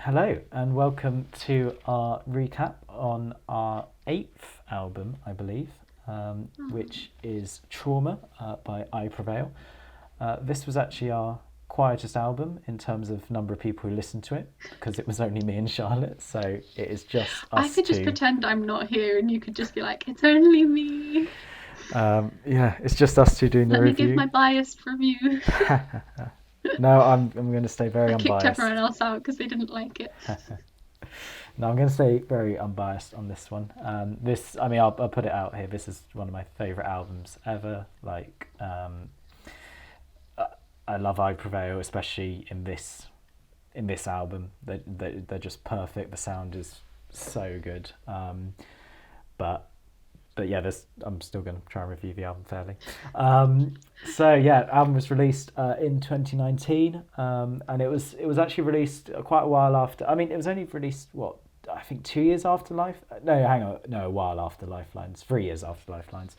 Hello and welcome to our recap on our eighth album, I believe, which is Trauma by I Prevail. This was actually our quietest album in terms of number of people who listened to it because it was only me and Charlotte, so it is just I us could just two. pretend I'm not here and you could just be like, it's only me. Yeah, it's just us two doing the Let me give review. my biased review. No, I'm going to stay very I kicked unbiased. everyone else out because they didn't like it. No, I'm going to stay very unbiased on this one. I mean, I'll put it out here. This is one of my favorite albums ever. I love I Prevail, especially in this album. They're just perfect. The sound is so good. But yeah, I'm still going to try and review the album fairly. So yeah, album was released in 2019, and it was actually released quite a while after. I mean, it was only released what, I think 2 years after Life. No, hang on, no, a while after Lifelines, 3 years after Lifelines.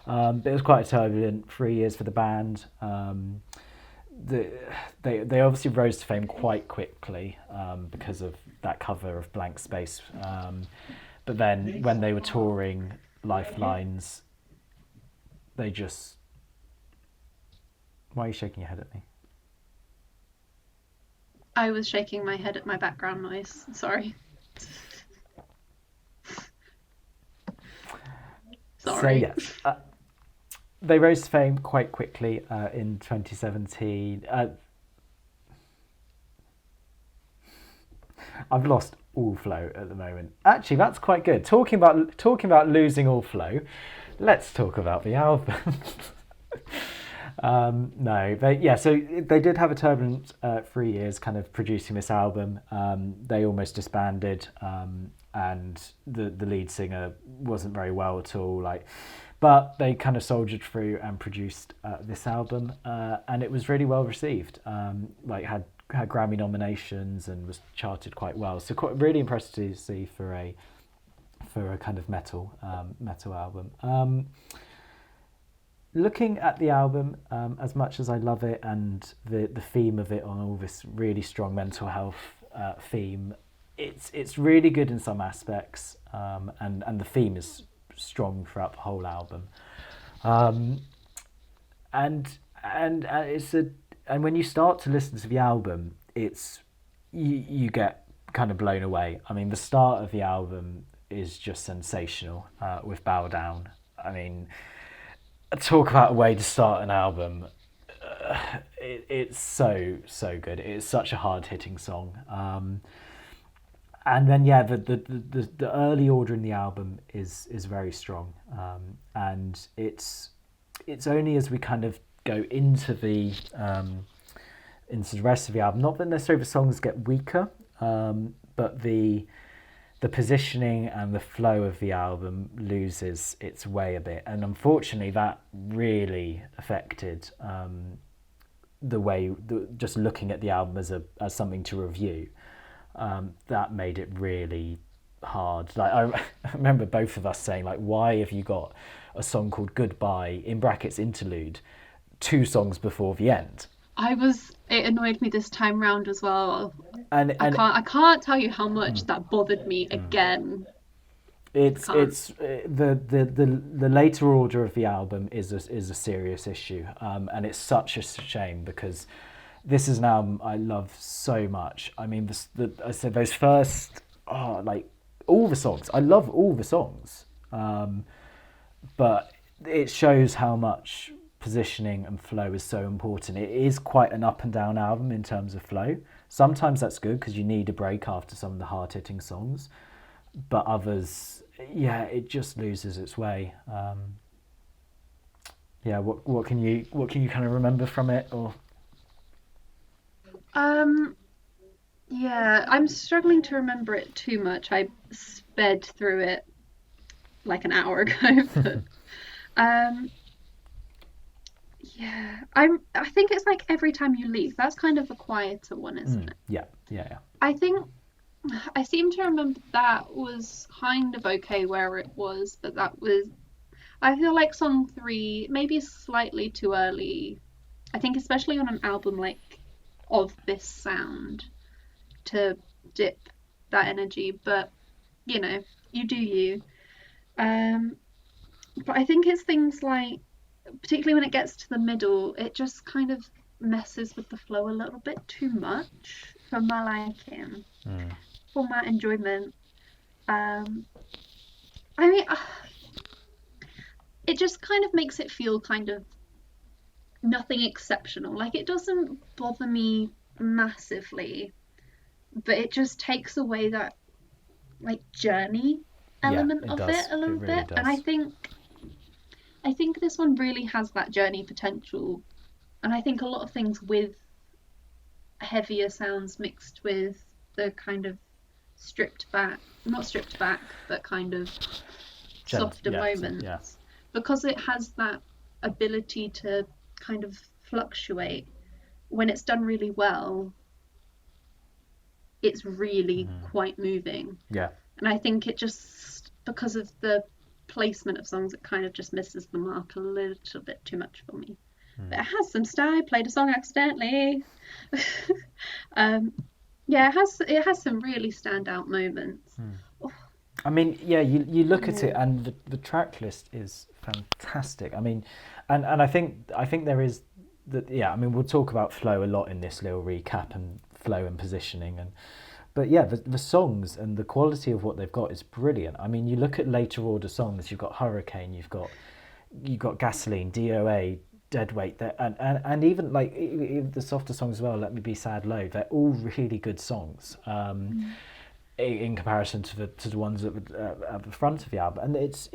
But it was quite a turbulent 3 years for the band. The, they obviously rose to fame quite quickly because of that cover of Blank Space. But then when they were touring Lifelines, they just. Why are you shaking your head at me? I was shaking my head at my background noise. Sorry. So Sorry. yes, they rose to fame quite quickly in 2017. I've lost all flow at the moment. Actually, that's quite good. Talking about losing all flow, let's talk about the album. No, so they did have a turbulent 3 years kind of producing this album. They almost disbanded, and the lead singer wasn't very well at all. But they kind of soldiered through and produced this album, and it was really well received. Had Grammy nominations and was charted quite well. So quite really impressed to see for a kind of metal album. Looking at the album, as much as I love it and the theme of it on all this really strong mental health theme, it's really good in some aspects, and the theme is strong throughout the whole album. Um, and when you start to listen to the album, you get kind of blown away. I mean, the start of the album is just sensational with Bow Down. I mean, talk about a way to start an album. It's so good. It's such a hard hitting song. And then yeah, the early order in the album is very strong, and it's only as we kind of go into the rest of the album, not that necessarily the songs get weaker, but the positioning and the flow of the album loses its way a bit, and unfortunately that really affected the way just looking at the album as something to review. That made it really hard. I remember both of us saying, like, why have you got a song called Goodbye in brackets interlude 2 songs before the end? It annoyed me this time round as well. And I and can't I can't tell you how much that bothered me again. I can't. it's the later order of the album is a serious issue, and it's such a shame because this is an album I love so much. I mean, I said those first, like, all the songs. I love all the songs, but it shows how much positioning and flow is so important. It is quite an up and down album in terms of flow. Sometimes that's good because you need a break after some of the hard hitting songs, but others, yeah, it just loses its way. Yeah, what can you kind of remember from it, or Um, yeah, I'm struggling to remember it too much. I sped through it like an hour ago, but um, yeah, I think it's like Every Time You Leave. That's kind of a quieter one, isn't it? yeah, yeah, yeah. I think I seem to remember that was kind of okay where it was, but that was I feel like song three maybe slightly too early. I think especially on an album like of this sound to dip that energy, but you know, you do you. Um, but I think it's things like, particularly when it gets to the middle, it just kind of messes with the flow a little bit too much for my liking, Mm. for my enjoyment. Um, I mean, it just kind of makes it feel kind of nothing exceptional. Like it doesn't bother me massively, but it just takes away that like journey Yeah, element it of it does. a It little really bit. And does. I think this one really has that journey potential. And I think a lot of things with heavier sounds mixed with the kind of stripped back, not stripped back, but kind of softer Yeah, so, yeah. moments, because it has that ability to kind of fluctuate. When it's done really well, it's really quite moving. Yeah. And I think it just, because of the placement of songs, it kind of just misses the mark a little bit too much for me. But it has some style. Played a song accidentally. um, yeah, it has some really standout moments. Oh, I mean, yeah, you look at it yeah. and the track list is fantastic. I mean, and I think there is that, yeah, I mean, we'll talk about flow a lot in this little recap, and flow and positioning, and but yeah, the songs and the quality of what they've got is brilliant. I mean, you look at later order songs, you've got Hurricane, you've got Gasoline, DOA, Deadweight, and even like the softer songs as well, Let Me Be Sad Low, they're all really good songs. Mm. In comparison to the ones at the front of the album, and it's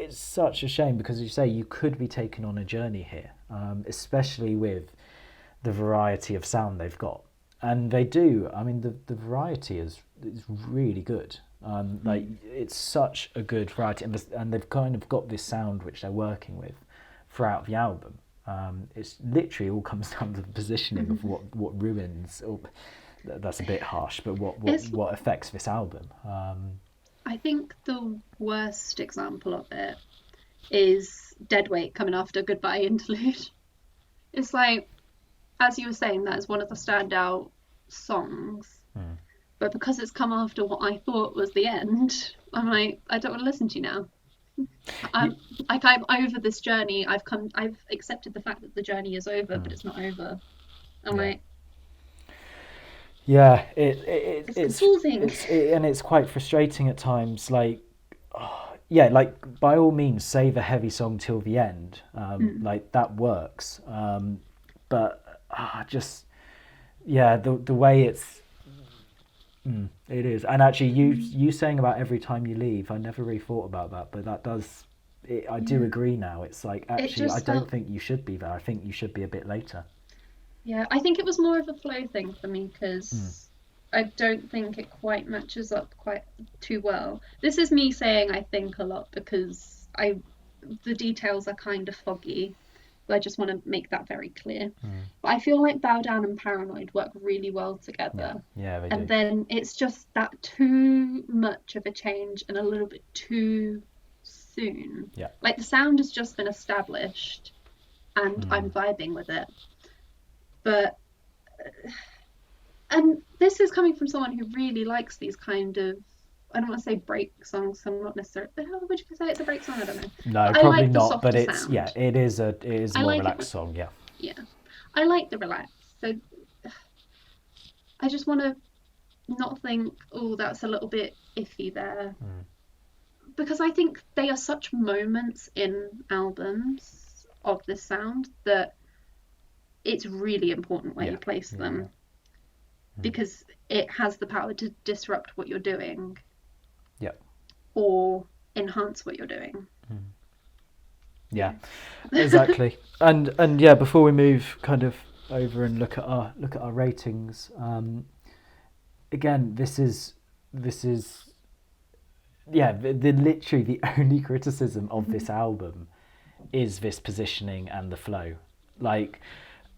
such a shame, because, as you say, you could be taken on a journey here, especially with the variety of sound they've got, and they do. I mean, the variety is really good. Like, Mm. it's such a good variety, and they've kind of got this sound which they're working with throughout the album. It's literally all comes down to the positioning of what ruins, or that's a bit harsh, but It's, what affects this album. I think the worst example of it is Deadweight coming after Goodbye Interlude. It's like, as you were saying, that is one of the standout songs. But because it's come after what I thought was the end, I'm like, I don't want to listen to you now. You, I'm like, I'm over this journey. I've accepted the fact that the journey is over, but it's not over. I'm yeah, like, yeah. it's confusing. And it's quite frustrating at times. Like, yeah, like, by all means, save a heavy song till the end. Mm. Like, that works. But just, yeah, the way it is. And actually, Mm. you saying about every time you leave, I never really thought about that, but that does. I do Yeah, agree now. It's like, it actually, I just don't felt. think you should be there. I think you should be a bit later. Yeah, I think it was more of a flow thing for me because I don't think it quite matches up quite too well. This is me saying I think a lot because the details are kind of foggy. But I just want to make that very clear. But I feel like Bow Down and Paranoid work really well Yeah, together. yeah, they And do. then it's just that too much of a change and a little bit too soon. Yeah. Like the sound has just been established and I'm vibing with it. But and this is coming from someone who really likes these kind of, I don't want to say break songs. I'm not necessarily. Would you say it's a break song? I don't know. No, But I probably like the not. But softer it's, yeah, sound. it is a I more like it. relaxed song. Yeah. Yeah, I like the relax. So I just want to not think, oh, that's a little bit iffy there, because I think they are such moments in albums of this sound that it's really important where Yeah. you place Yeah. Yeah. them because it has the power to disrupt what you're doing Yeah. or enhance what you're doing. Yeah. Yeah. Exactly. And yeah, before we move kind of over and look at our ratings, again, this is yeah, the literally the only criticism of this album is this positioning and the flow. Like,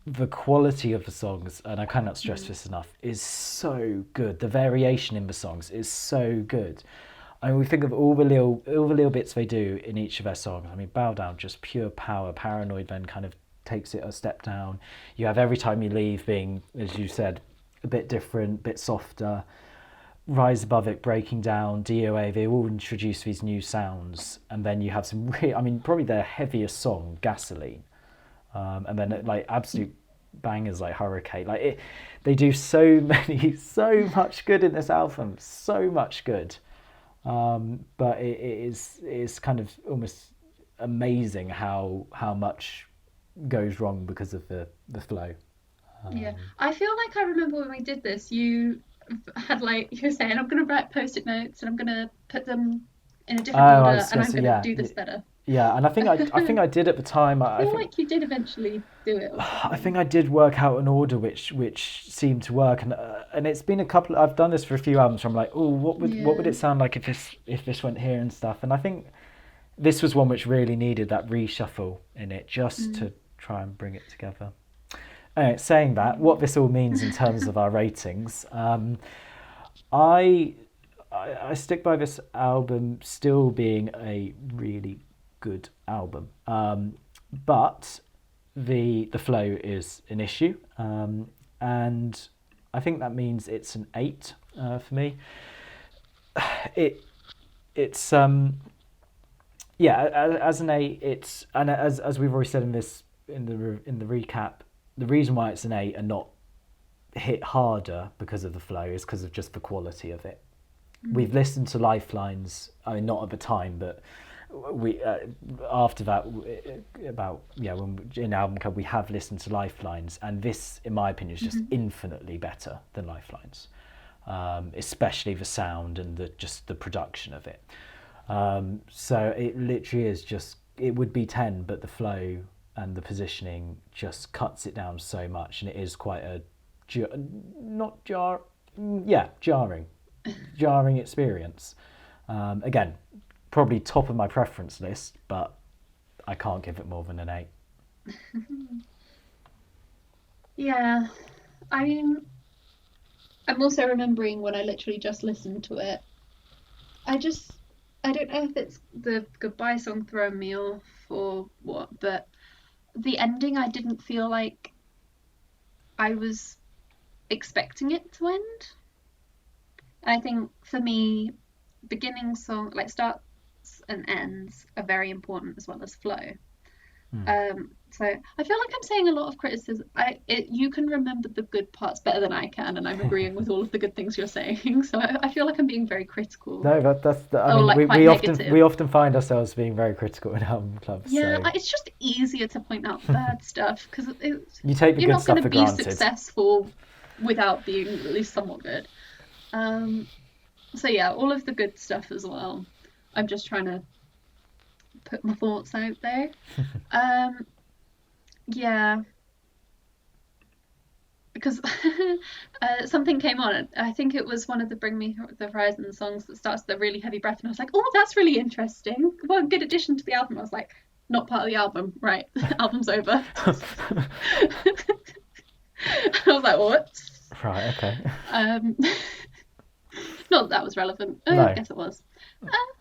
the quality of the songs, and I cannot stress Mm. this enough, is so good. The variation in the songs is so good. I mean, we think of all the little bits they do in each of their songs. I mean, Bow Down, just pure power. Paranoid then kind of takes it a step down. You have Every Time You Leave being, as you said, a bit different, a bit softer. Rise Above It, Breaking Down, DOA, they all introduce these new sounds, and then you have some I mean, probably their heaviest song, Gasoline, and then like absolute bangers like Hurricane. Like they do so many, so much good in this album, so much good. But it is kind of almost amazing how much goes wrong because of the flow. Yeah, I feel like I remember when we did this, you had like you were saying, I'm gonna write post-it notes and I'm gonna put them in a Oh, different I order was and gonna I'm say gonna yeah, do this better. yeah, and I think I did at the time. I I feel think like you did eventually do it or I something. think I did work out an order which seemed to work, and it's been a couple. I've done this for a few albums. Where I'm like, oh, what would Yeah. it sound like if this went here and stuff. And I think this was one which really needed that reshuffle in it just Mm. to try and bring it together. Anyway, saying that, what this all means in terms of our ratings, I, I stick by this album still being a really good album, but the flow is an issue, and I think that means it's an 8 for me. It it's yeah, as an 8, it's, and as we've already said in this in the recap, the reason why it's an 8 and not hit harder because of the flow is because of just the quality of it. We've Mm. listened to Lifelines. I mean, not at the time, but we after that, about yeah, when in album club we have listened to Lifelines, and this, in my opinion, is just Mhm. infinitely better than Lifelines, especially the sound and the production of it. So it literally is just, it would be 10, but the flow and the positioning just cuts it down so much, and it is quite a not jar yeah, jarring experience. Again, probably top of my preference list, but I can't give it more than an 8. Yeah. I mean, I'm also remembering when I literally just listened to it. I just I don't know if it's the goodbye song throwing me off or what, but the ending I didn't feel like I was expecting it to end. I think for me, beginning song like starts and ends are very important as well as flow. So I feel like I'm saying a lot of criticism. You can remember the good parts better than I can, and I'm agreeing with all of the good things you're saying. So I feel like I'm being very critical No, I or mean, like we, quite we often negative. we often find ourselves being very critical in album clubs. Yeah, So it's just easier to point out the bad stuff because you take the you're good not going stuff to for be granted. successful without being at least somewhat good. Um, so yeah, all of the good stuff as well. I'm just trying to put my thoughts out there. Um, yeah, because something came on. I think it was one of the Bring Me the Horizon songs that starts the really heavy breath, and I was like, "Oh, that's really interesting. What a good addition to the album." I was like, "Not part of the album, right? The album's over." I was like, "What?" Right. Okay. Um, not that that was relevant. I No. guess it was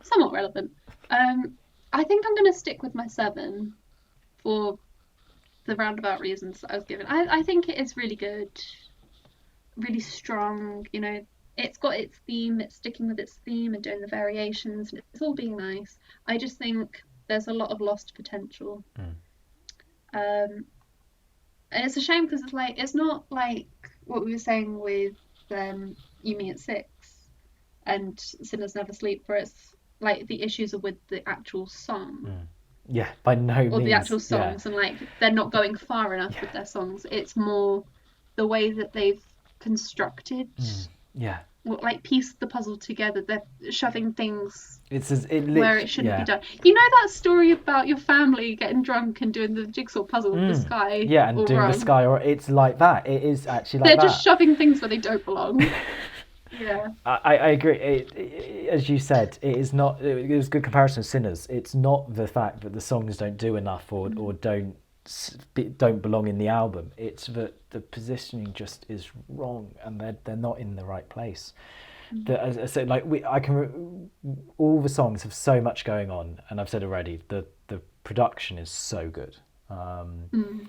somewhat relevant. Um, I think I'm going to stick with my 7 for the roundabout reasons that I was given. I think it is really good, really strong. You know, it's got its theme, it's sticking with its theme and doing the variations, and it's all being nice. I just think there's a lot of lost potential. Um, and it's a shame because it's like it's not like what we were saying with You Me at Six and Sinners Never Sleep, where it's like the issues are with the actual song Yeah. By no or the actual means. Yeah. songs, and like they're not going far enough with Yeah. their songs. It's more the way that they've constructed, Yeah. or like pieced the puzzle together. They're shoving things It's as it where it literally. shouldn't be Yeah. done. You know that story about your family getting drunk and doing the jigsaw puzzle with the sky Yeah, and all doing the wrong? sky, or it's like that. It is actually like They're just that. shoving things where they don't belong. Yeah. I agree. As you said, it is not. It was a good comparison of Sinners. It's not the fact that the songs don't do enough or don't belong in the album. It's that the positioning just is wrong, and they're not in the right place. As I said, like all the songs have so much going on, and I've said already, the production is so good. Mm.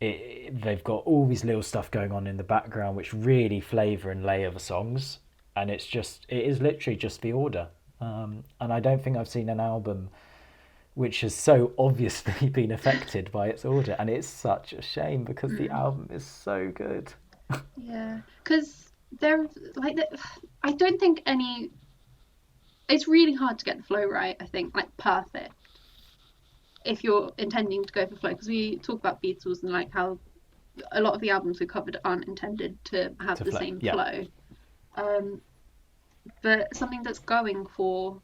they've got all these little stuff going on in the background which really flavour and layer the songs, and it is literally just the order. And I don't think I've seen an album which has so obviously been affected by its order, and it's such a shame because the Mm. album is so good. Yeah, because they're like I don't think any. It's really hard to get the flow right. I think like perfect if you're intending to go for flow, because we talk about Beatles and like how a lot of the albums we covered aren't intended to have To the flow, same yeah, flow. Um, but something that's going for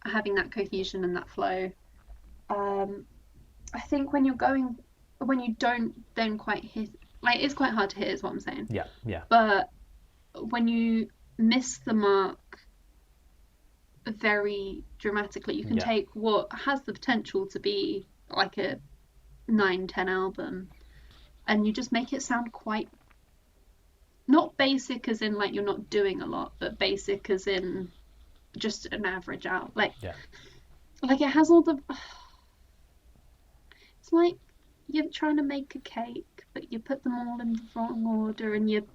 having that cohesion and that flow. Um, I think when you don't then quite hit, like it's quite hard to hit, is what I'm saying. yeah, yeah, But when you miss the mark very dramatically, you can yeah, take what has the potential to be like a 9-10 album and you just make it sound quite not basic as in like you're not doing a lot, but basic as in just an average out. yeah. Like it has all the it's like you're trying to make a cake, but you put them all in the wrong order and you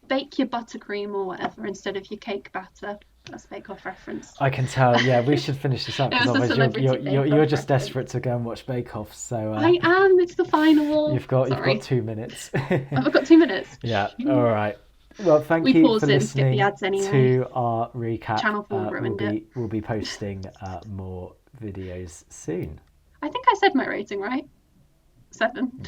bake your buttercream or whatever instead of your cake batter. That's Bake Off reference. I can tell. Yeah, we should finish this up It because was a otherwise celebrity Bake you're Off just reference. desperate to go and watch Bake Off. So I am. It's the final. you've got Sorry, 2 minutes. I've got 2 minutes. Yeah. All right. Well, thank We you for paused it and skipped the listening ads anyway. to our recap. Channel 4 ruined it. We'll be posting more videos soon. I think I said my rating right. 7.